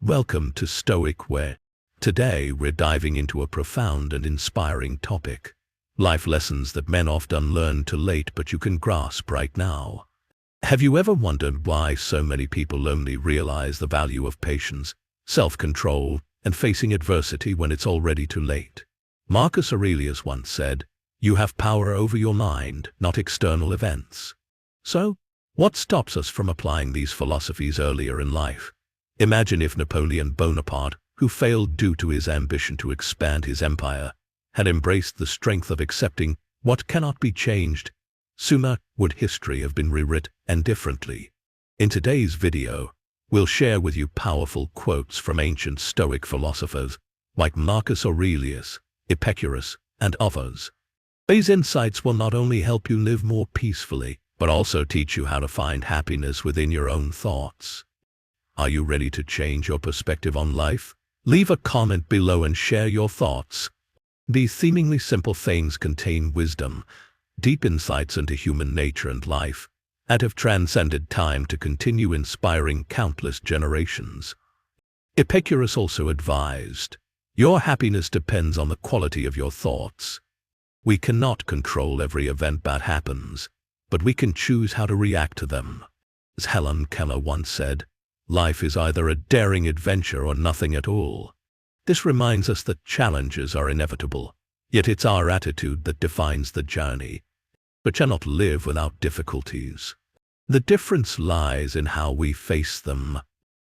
Welcome to Stoic Way. Today we're diving into a profound and inspiring topic. Life lessons that men often learn too late but you can grasp right now. Have you ever wondered why so many people only realize the value of patience, self-control, and facing adversity when it's already too late? Marcus Aurelius once said, "You have power over your mind, not external events." So, what stops us from applying these philosophies earlier in life? Imagine if Napoleon Bonaparte, who failed due to his ambition to expand his empire, had embraced the strength of accepting what cannot be changed. Sooner would history have been rewritten and differently. In today's video, we'll share with you powerful quotes from ancient Stoic philosophers like Marcus Aurelius, Epicurus, and others. These insights will not only help you live more peacefully, but also teach you how to find happiness within your own thoughts. Are you ready to change your perspective on life? Leave a comment below and share your thoughts. These seemingly simple things contain wisdom, deep insights into human nature and life, and have transcended time to continue inspiring countless generations. Epicurus also advised, "Your happiness depends on the quality of your thoughts." We cannot control every event that happens, but we can choose how to react to them. As Helen Keller once said, "Life is either a daring adventure or nothing at all." This reminds us that challenges are inevitable, yet it's our attitude that defines the journey. We cannot live without difficulties. The difference lies in how we face them.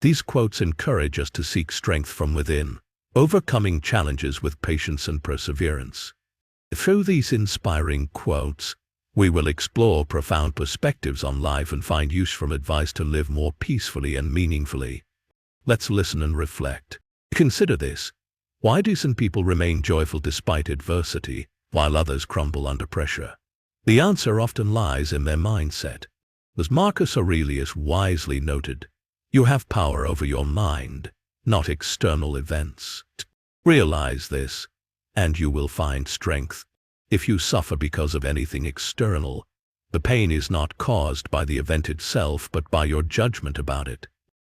These quotes encourage us to seek strength from within, overcoming challenges with patience and perseverance. Through these inspiring quotes, we will explore profound perspectives on life and find use from advice to live more peacefully and meaningfully. Let's listen and reflect. Consider this. Why do some people remain joyful despite adversity, while others crumble under pressure? The answer often lies in their mindset. As Marcus Aurelius wisely noted, "You have power over your mind, not external events." Realize this, and you will find strength. If you suffer because of anything external, the pain is not caused by the event itself but by your judgment about it.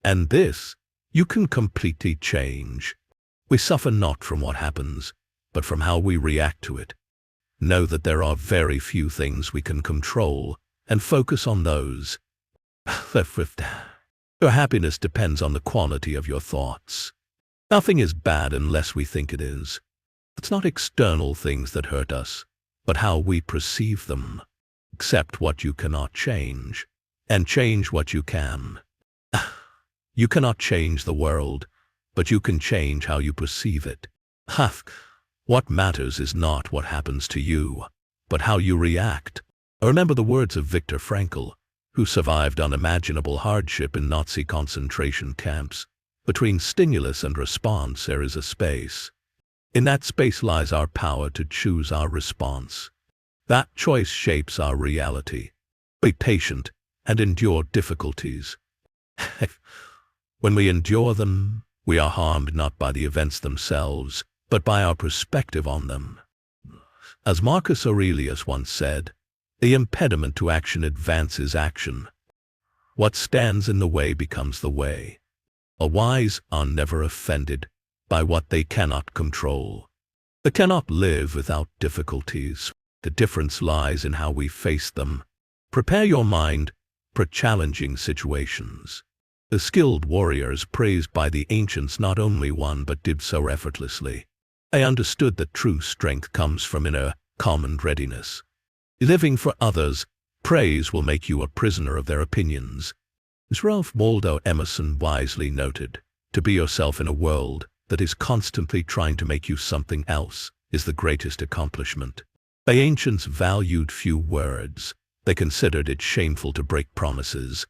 And this, you can completely change. We suffer not from what happens, but from how we react to it. Know that there are very few things we can control, and focus on those. Your happiness depends on the quality of your thoughts. Nothing is bad unless we think it is. It's not external things that hurt us, but how we perceive them. Accept what you cannot change, and change what you can. You cannot change the world, but you can change how you perceive it. What matters is not what happens to you, but how you react. Remember the words of Viktor Frankl, who survived unimaginable hardship in Nazi concentration camps. Between stimulus and response there is a space. In that space lies our power to choose our response. That choice shapes our reality. Be patient and endure difficulties. When we endure them, we are harmed not by the events themselves, but by our perspective on them. As Marcus Aurelius once said, "The impediment to action advances action. What stands in the way becomes the way." The wise are never offended by what they cannot control. They cannot live without difficulties. The difference lies in how we face them. Prepare your mind for challenging situations. The skilled warriors praised by the ancients not only won but did so effortlessly. They understood that true strength comes from inner calm and readiness. Living for others, praise will make you a prisoner of their opinions. As Ralph Waldo Emerson wisely noted, "To be yourself in a world that is constantly trying to make you something else is the greatest accomplishment." The ancients valued few words. They considered it shameful to break promises.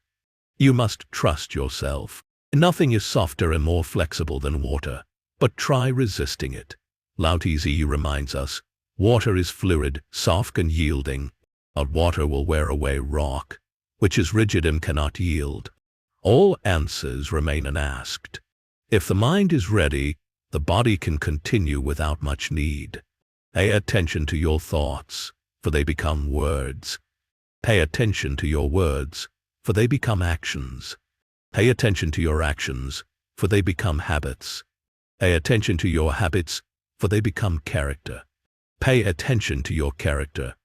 You must trust yourself. Nothing is softer and more flexible than water, but try resisting it. Lao Tzu reminds us, "Water is fluid, soft and yielding, but water will wear away rock, which is rigid and cannot yield." All answers remain unasked. If the mind is ready, the body can continue without much need. Pay attention to your thoughts, for they become words. Pay attention to your words, for they become actions. Pay attention to your actions, for they become habits. Pay attention to your habits, for they become character. Pay attention to your character,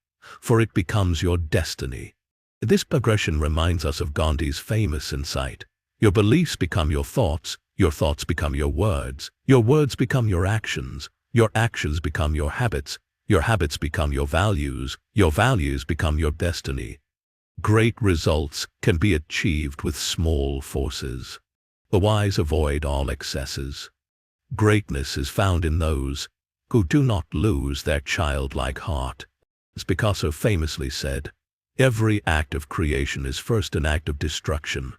for it becomes your destiny. This progression reminds us of Gandhi's famous insight. Your beliefs become your thoughts become your words become your actions become your habits become your values become your destiny. Great results can be achieved with small forces. The wise avoid all excesses. Greatness is found in those who do not lose their childlike heart. As Picasso famously said, every act of creation is first an act of destruction.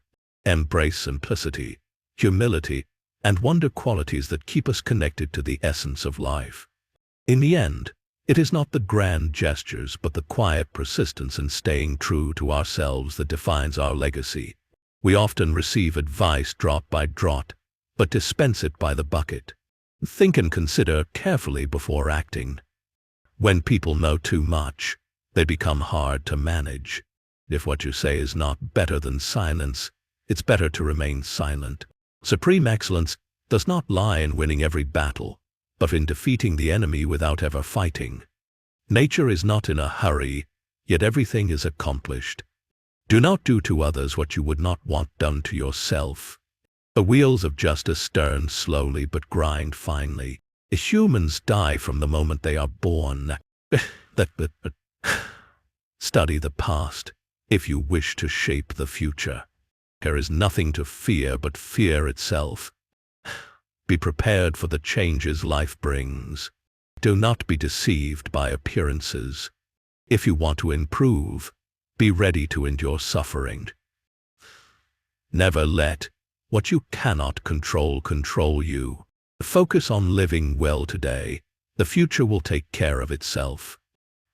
Embrace simplicity, humility, and wonder, qualities that keep us connected to the essence of life. In the end, it is not the grand gestures but the quiet persistence in staying true to ourselves that defines our legacy. We often receive advice drop by draught, but dispense it by the bucket. Think and consider carefully before acting. When people know too much, they become hard to manage. If what you say is not better than silence, it's better to remain silent. Supreme excellence does not lie in winning every battle, but in defeating the enemy without ever fighting. Nature is not in a hurry, yet everything is accomplished. Do not do to others what you would not want done to yourself. The wheels of justice turn slowly but grind finely. Humans die from the moment they are born. Study the past if you wish to shape the future. There is nothing to fear but fear itself. Be prepared for the changes life brings. Do not be deceived by appearances. If you want to improve, be ready to endure suffering. Never let what you cannot control control you. Focus on living well today. The future will take care of itself.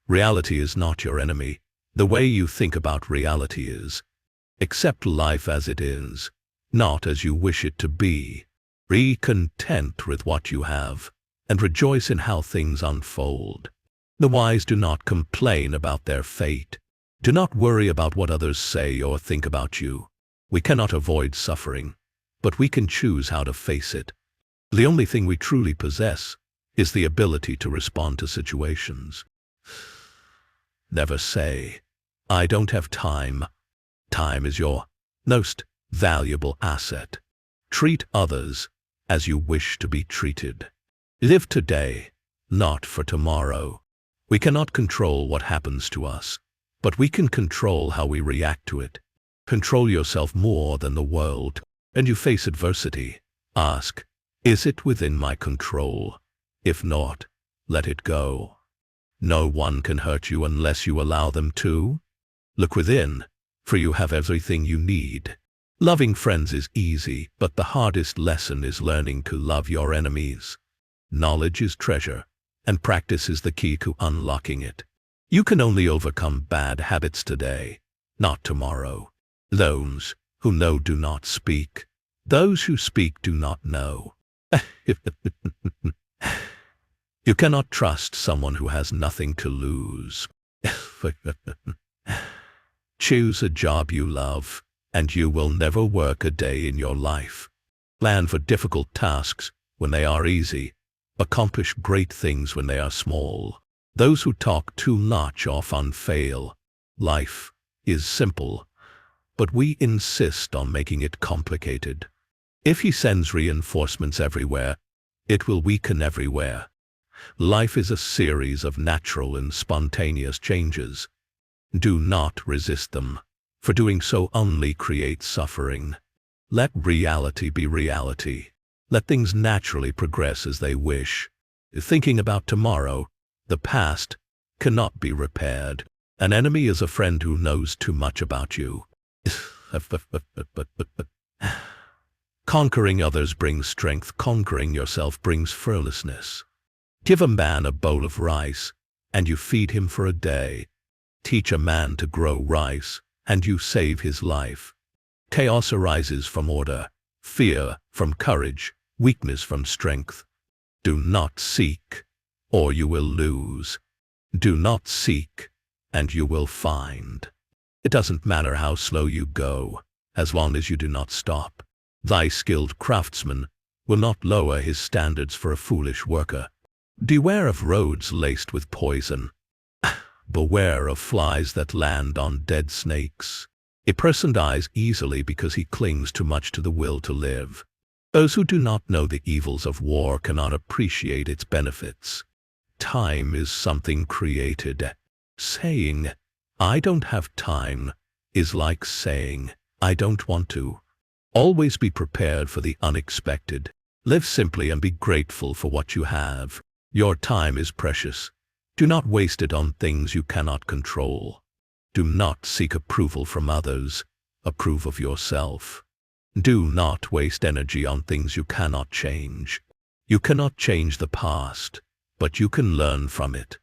Reality is not your enemy. The way you think about reality is. Accept life as it is, not as you wish it to be. Be content with what you have, and rejoice in how things unfold. The wise do not complain about their fate. Do not worry about what others say or think about you. We cannot avoid suffering, but we can choose how to face it. The only thing we truly possess is the ability to respond to situations. Never say, "I don't have time." Time is your most valuable asset. Treat others as you wish to be treated. Live today, not for tomorrow. We cannot control what happens to us, but we can control how we react to it. Control yourself more than the world. And you face adversity. Ask, is it within my control? If not, let it go. No one can hurt you unless you allow them to. Look within, for you have everything you need. Loving friends is easy, but the hardest lesson is learning to love your enemies. Knowledge is treasure, and practice is the key to unlocking it. You can only overcome bad habits today, not tomorrow. Those who know do not speak. Those who speak do not know. You cannot trust someone who has nothing to lose. Choose a job you love, and you will never work a day in your life. Plan for difficult tasks when they are easy. Accomplish great things when they are small. Those who talk too much often fail. Life is simple, but we insist on making it complicated. If he sends reinforcements everywhere, it will weaken everywhere. Life is a series of natural and spontaneous changes. Do not resist them, for doing so only creates suffering. Let reality be reality. Let things naturally progress as they wish. Thinking about tomorrow, the past, cannot be repaired. An enemy is a friend who knows too much about you. Conquering others brings strength. Conquering yourself brings fearlessness. Give a man a bowl of rice, and you feed him for a day. Teach a man to grow rice, and you save his life. Chaos arises from order, fear from courage, weakness from strength. Do not seek, or you will lose. Do not seek, and you will find. It doesn't matter how slow you go, as long as you do not stop. Thy skilled craftsman will not lower his standards for a foolish worker. Beware of roads laced with poison. Beware of flies that land on dead snakes. A person dies easily because he clings too much to the will to live. Those who do not know the evils of war cannot appreciate its benefits. Time is something created. Saying, "I don't have time," is like saying, "I don't want to." Always be prepared for the unexpected. Live simply and be grateful for what you have. Your time is precious. Do not waste it on things you cannot control. Do not seek approval from others. Approve of yourself. Do not waste energy on things you cannot change. You cannot change the past, but you can learn from it.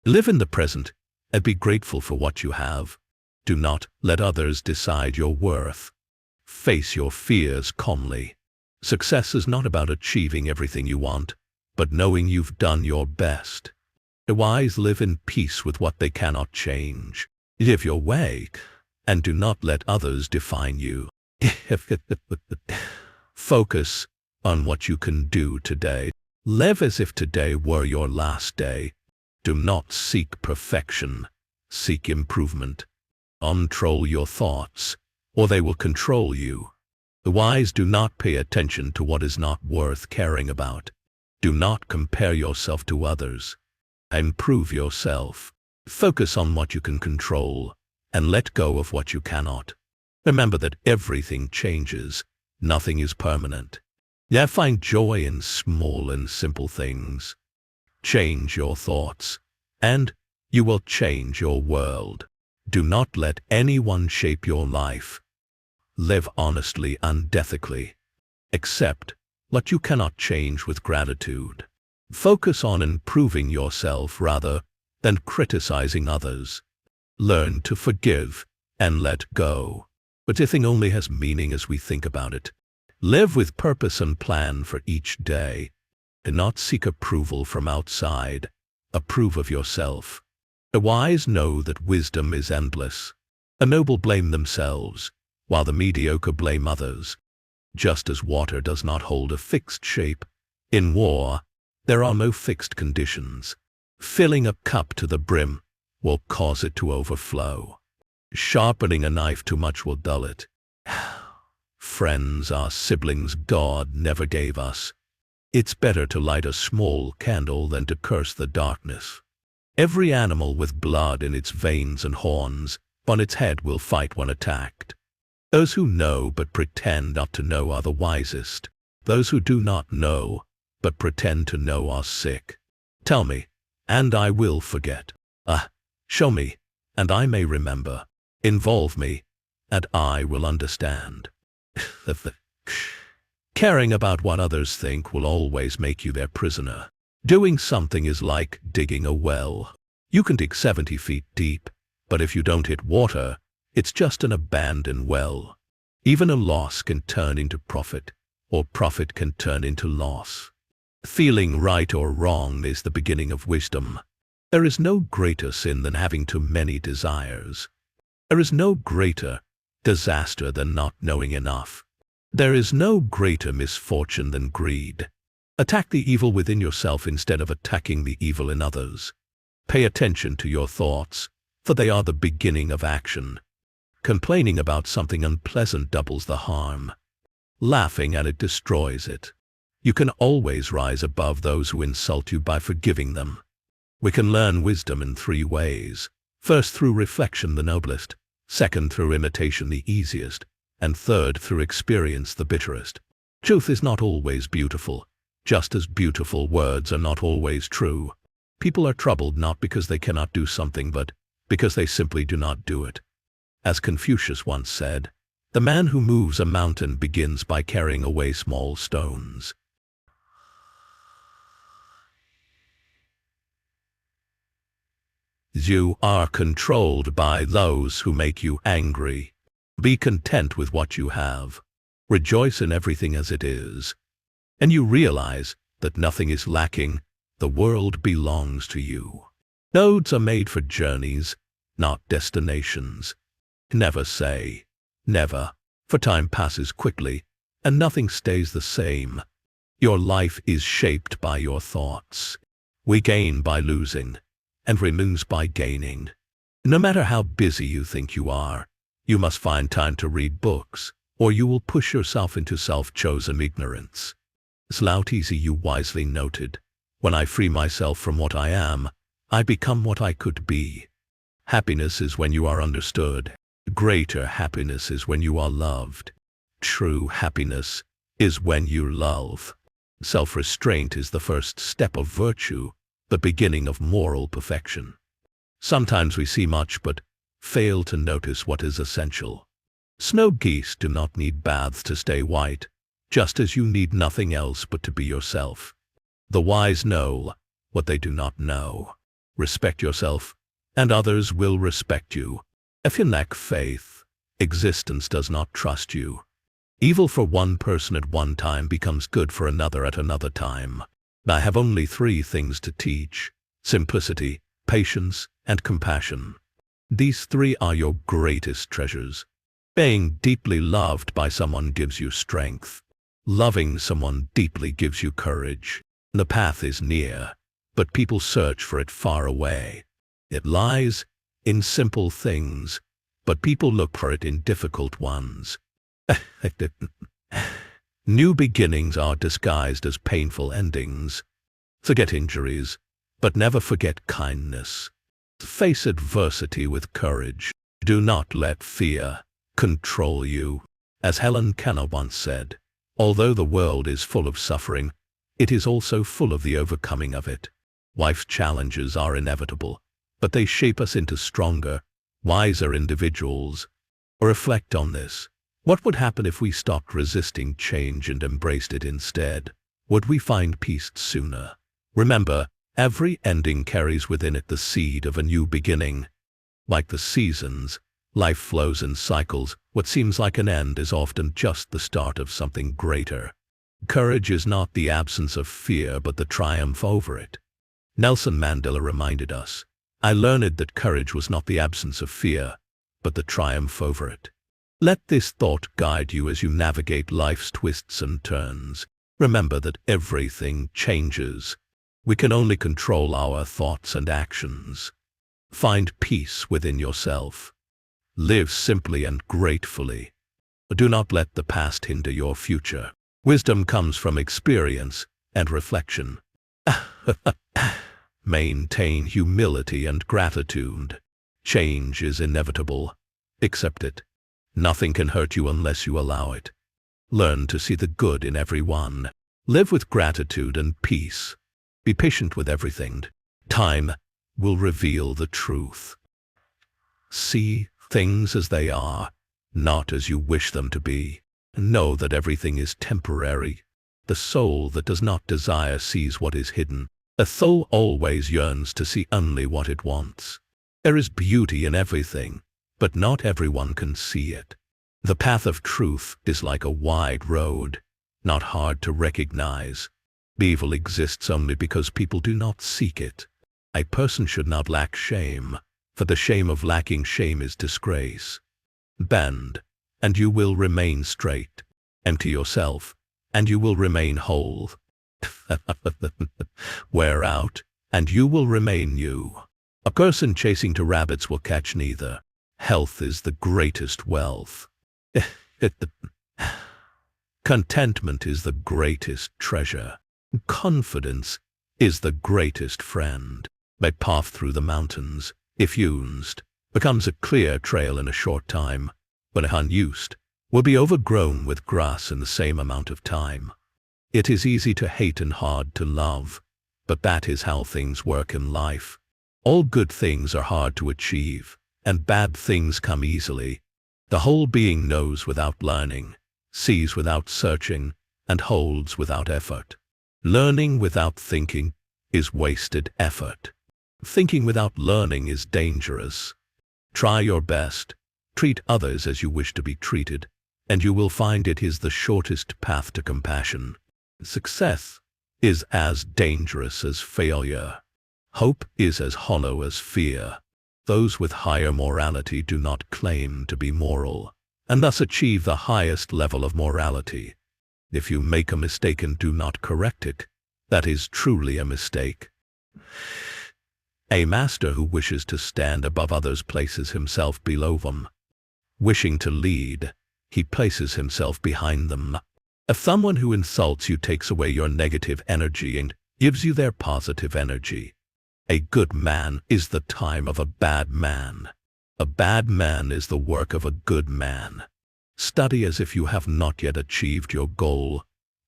Live in the present and be grateful for what you have. Do not let others decide your worth. Face your fears calmly. Success is not about achieving everything you want, but knowing you've done your best. The wise live in peace with what they cannot change. Live your way, and do not let others define you. Focus on what you can do today. Live as if today were your last day. Do not seek perfection. Seek improvement. Control your thoughts, or they will control you. The wise do not pay attention to what is not worth caring about. Do not compare yourself to others. Improve yourself. Focus on what you can control, and let go of what you cannot. Remember that everything changes. Nothing is permanent. Yet find joy in small and simple things. Change your thoughts, and you will change your world. Do not let anyone shape your life. Live honestly and ethically. Accept what you cannot change with gratitude. Focus on improving yourself rather than criticizing others. Learn to forgive and let go. But everything only has meaning as we think about it. Live with purpose and plan for each day. Do not seek approval from outside. Approve of yourself. The wise know that wisdom is endless. The noble blame themselves, while the mediocre blame others. Just as water does not hold a fixed shape, in war, there are no fixed conditions. Filling a cup to the brim will cause it to overflow. Sharpening a knife too much will dull it. Friends are siblings God never gave us. It's better to light a small candle than to curse the darkness. Every animal with blood in its veins and horns on its head will fight when attacked. Those who know but pretend not to know are the wisest. Those who do not know but pretend to know are sick. Tell me, and I will forget. Show me, and I may remember. Involve me, and I will understand. Caring about what others think will always make you their prisoner. Doing something is like digging a well. You can dig 70 feet deep, but if you don't hit water, it's just an abandoned well. Even a loss can turn into profit, or profit can turn into loss. Feeling right or wrong is the beginning of wisdom. There is no greater sin than having too many desires. There is no greater disaster than not knowing enough. There is no greater misfortune than greed. Attack the evil within yourself instead of attacking the evil in others. Pay attention to your thoughts, for they are the beginning of action. Complaining about something unpleasant doubles the harm. Laughing at it destroys it. You can always rise above those who insult you by forgiving them. We can learn wisdom in 3 ways. First, through reflection, the noblest. Second, through imitation, the easiest. And third, through experience, the bitterest. Truth is not always beautiful, just as beautiful words are not always true. People are troubled not because they cannot do something, but because they simply do not do it. As Confucius once said, the man who moves a mountain begins by carrying away small stones. You are controlled by those who make you angry. Be content with what you have. Rejoice in everything as it is. And you realize that nothing is lacking. The world belongs to you. Roads are made for journeys, not destinations. Never say never, for time passes quickly, and nothing stays the same. Your life is shaped by your thoughts. We gain by losing, and we lose by gaining. No matter how busy you think you are, you must find time to read books, or you will push yourself into self-chosen ignorance. Lao-Tzu wisely noted, "When I free myself from what I am, I become what I could be." Happiness is when you are understood. Greater happiness is when you are loved. True happiness is when you love. Self-restraint is the first step of virtue, the beginning of moral perfection. Sometimes we see much but fail to notice what is essential. Snow geese do not need baths to stay white, just as you need nothing else but to be yourself. The wise know what they do not know. Respect yourself, and others will respect you. If you lack faith, existence does not trust you. Evil for one person at one time becomes good for another at another time. I have only 3 things to teach: simplicity, patience, and compassion. These 3 are your greatest treasures. Being deeply loved by someone gives you strength. Loving someone deeply gives you courage. The path is near, but people search for it far away. It lies in simple things, but people look for it in difficult ones. New beginnings are disguised as painful endings. Forget injuries, but never forget kindness. Face adversity with courage. Do not let fear control you. As Helen Keller once said, although the world is full of suffering, it is also full of the overcoming of it. Life's challenges are inevitable, but they shape us into stronger, wiser individuals. Reflect on this. What would happen if we stopped resisting change and embraced it instead? Would we find peace sooner? Remember, every ending carries within it the seed of a new beginning. Like the seasons, life flows in cycles. What seems like an end is often just the start of something greater. Courage is not the absence of fear, but the triumph over it. Nelson Mandela reminded us, "I learned that courage was not the absence of fear, but the triumph over it." Let this thought guide you as you navigate life's twists and turns. Remember that everything changes. We can only control our thoughts and actions. Find peace within yourself. Live simply and gratefully. Do not let the past hinder your future. Wisdom comes from experience and reflection. Maintain humility and gratitude. Change is inevitable. Accept it. Nothing can hurt you unless you allow it. Learn to see the good in everyone. Live with gratitude and peace. Be patient with everything. Time will reveal the truth. See things as they are, not as you wish them to be. Know that everything is temporary. The soul that does not desire sees what is hidden. A soul always yearns to see only what it wants. There is beauty in everything, but not everyone can see it. The path of truth is like a wide road, not hard to recognize. Evil exists only because people do not seek it. A person should not lack shame, for the shame of lacking shame is disgrace. Bend, and you will remain straight. Empty yourself, and you will remain whole. Wear out, and you will remain new. A person chasing two rabbits will catch neither. Health is the greatest wealth. Contentment is the greatest treasure. Confidence is the greatest friend. A path through the mountains, if used, becomes a clear trail in a short time, but if unused, will be overgrown with grass in the same amount of time. It is easy to hate and hard to love, but that is how things work in life. All good things are hard to achieve, and bad things come easily. The whole being knows without learning, sees without searching, and holds without effort. Learning without thinking is wasted effort. Thinking without learning is dangerous. Try your best. Treat others as you wish to be treated, and you will find it is the shortest path to compassion. Success is as dangerous as failure. Hope is as hollow as fear. Those with higher morality do not claim to be moral, and thus achieve the highest level of morality. If you make a mistake and do not correct it, that is truly a mistake. A master who wishes to stand above others places himself below them. Wishing to lead, he places himself behind them. If someone who insults you takes away your negative energy and gives you their positive energy, a good man is the time of a bad man. A bad man is the work of a good man. Study as if you have not yet achieved your goal,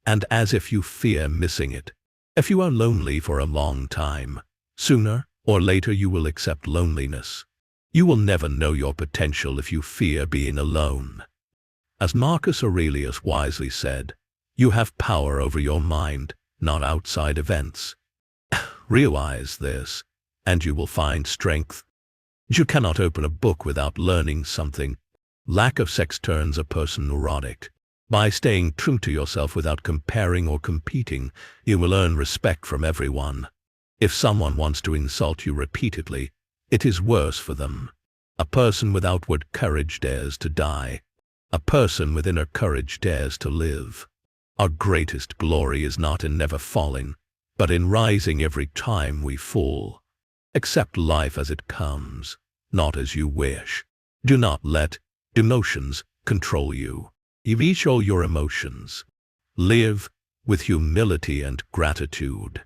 and as if you fear missing it. If you are lonely for a long time, sooner or later you will accept loneliness. You will never know your potential if you fear being alone. As Marcus Aurelius wisely said, you have power over your mind, not outside events. Realize this, and you will find strength. You cannot open a book without learning something. Lack of sex turns a person neurotic. By staying true to yourself without comparing or competing, you will earn respect from everyone. If someone wants to insult you repeatedly, it is worse for them. A person with outward courage dares to die. A person with inner courage dares to live. Our greatest glory is not in never falling, but in rising every time we fall. Accept life as it comes, not as you wish. Do not let emotions control you. Erase all your emotions. Live with humility and gratitude.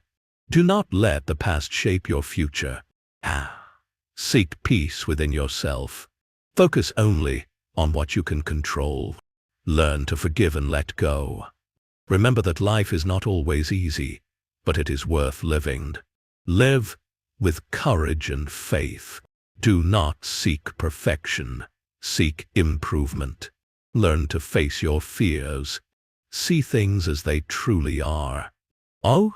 Do not let the past shape your future. Seek peace within yourself. Focus only on what you can control. Learn to forgive and let go. Remember that life is not always easy, but it is worth living. Live with courage and faith. Do not seek perfection. Seek improvement. Learn to face your fears. See things as they truly are. Oh,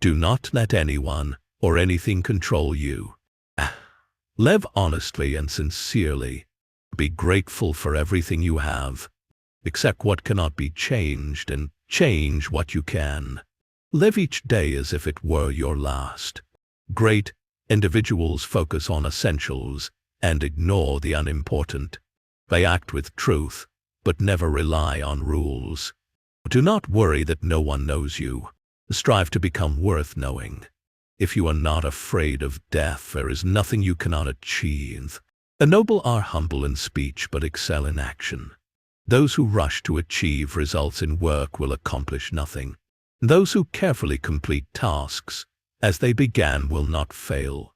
do not let anyone or anything control you. Live honestly and sincerely. Be grateful for everything you have. Accept what cannot be changed and change what you can. Live each day as if it were your last. Great individuals focus on essentials and ignore the unimportant. They act with truth, but never rely on rules. Do not worry that no one knows you. Strive to become worth knowing. If you are not afraid of death, there is nothing you cannot achieve. The noble are humble in speech but excel in action. Those who rush to achieve results in work will accomplish nothing. Those who carefully complete tasks as they began will not fail.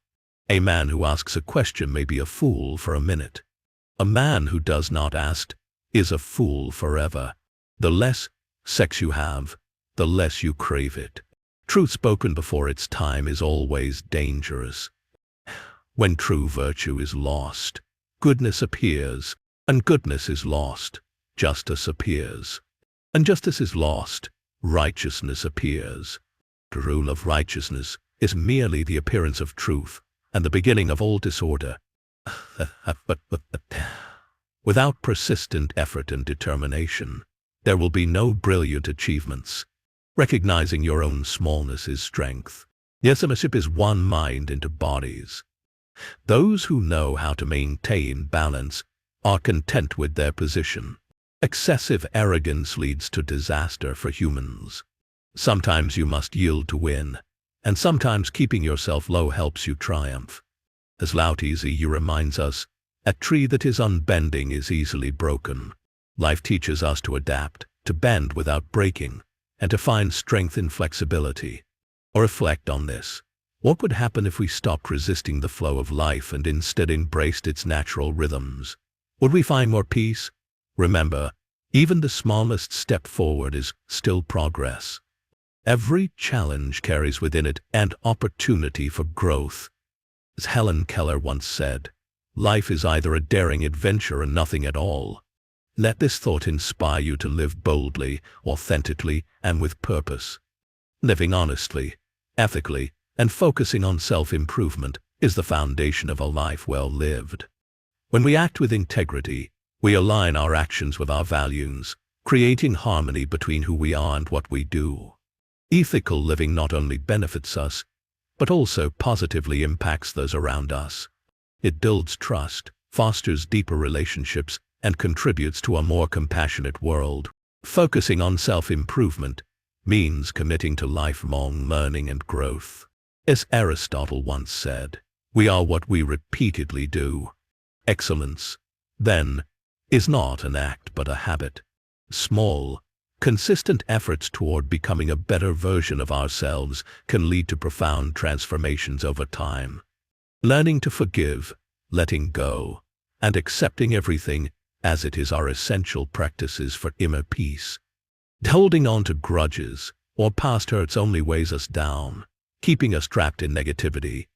A man who asks a question may be a fool for a minute. A man who does not ask is a fool forever. The less sex you have, the less you crave it. Truth spoken before its time is always dangerous. When true virtue is lost, goodness appears, and goodness is lost, justice appears. And justice is lost, righteousness appears. The rule of righteousness is merely the appearance of truth, and the beginning of all disorder. Without persistent effort and determination, there will be no brilliant achievements. Recognizing your own smallness is strength. Yes, membership is one mind into bodies. Those who know how to maintain balance are content with their position. Excessive arrogance leads to disaster for humans. Sometimes you must yield to win, and sometimes keeping yourself low helps you triumph. As Lao Tzu reminds us, a tree that is unbending is easily broken. Life teaches us to adapt, to bend without breaking, and to find strength in flexibility. Or reflect on this. What would happen if we stopped resisting the flow of life and instead embraced its natural rhythms? Would we find more peace? Remember, even the smallest step forward is still progress. Every challenge carries within it an opportunity for growth. As Helen Keller once said, life is either a daring adventure or nothing at all. Let this thought inspire you to live boldly, authentically, and with purpose. Living honestly, ethically, and focusing on self-improvement is the foundation of a life well lived. When we act with integrity, we align our actions with our values, creating harmony between who we are and what we do. Ethical living not only benefits us, but also positively impacts those around us. It builds trust, fosters deeper relationships, and contributes to a more compassionate world. Focusing on self-improvement means committing to lifelong learning and growth. As Aristotle once said, we are what we repeatedly do. Excellence, then, is not an act but a habit. Small, consistent efforts toward becoming a better version of ourselves can lead to profound transformations over time. Learning to forgive, letting go, and accepting everything as it is are essential practices for inner peace. Holding on to grudges or past hurts only weighs us down, keeping us trapped in negativity.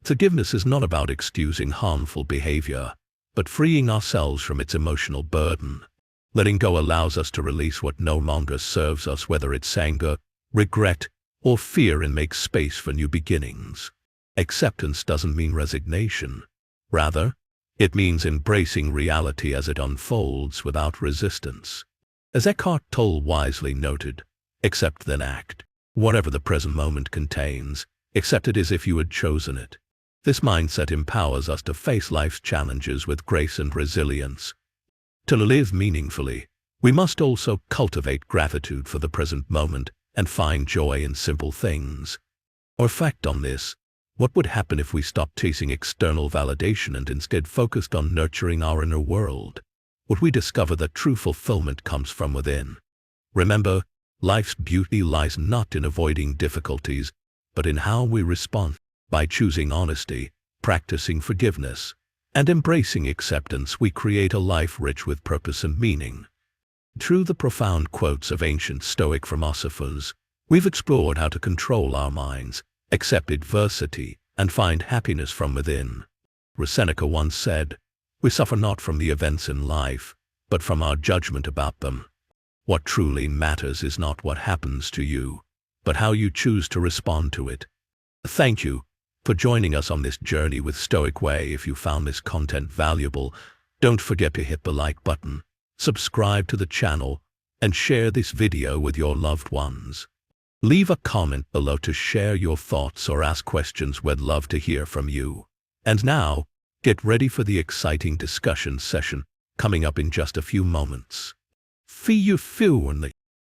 Forgiveness is not about excusing harmful behavior, but freeing ourselves from its emotional burden. Letting go allows us to release what no longer serves us, whether it's anger, regret, or fear, and makes space for new beginnings. Acceptance doesn't mean resignation. Rather, it means embracing reality as it unfolds without resistance. As Eckhart Tolle wisely noted, accept then act. Whatever the present moment contains, accept it as if you had chosen it. This mindset empowers us to face life's challenges with grace and resilience. To live meaningfully, we must also cultivate gratitude for the present moment and find joy in simple things. Reflect on this. What would happen if we stopped chasing external validation and instead focused on nurturing our inner world? Would we discover that true fulfillment comes from within? Remember, life's beauty lies not in avoiding difficulties, but in how we respond. By choosing honesty, practicing forgiveness, and embracing acceptance, we create a life rich with purpose and meaning. Through the profound quotes of ancient Stoic philosophers, we've explored how to control our minds, accept adversity, and find happiness from within. Seneca once said, "We suffer not from the events in life, but from our judgment about them." What truly matters is not what happens to you, but how you choose to respond to it. Thank you for joining us on this journey with Stoic Way. If you found this content valuable, don't forget to hit the like button, subscribe to the channel, and share this video with your loved ones. Leave a comment below to share your thoughts or ask questions. We'd love to hear from you. And now, get ready for the exciting discussion session coming up in just a few moments. See you soon.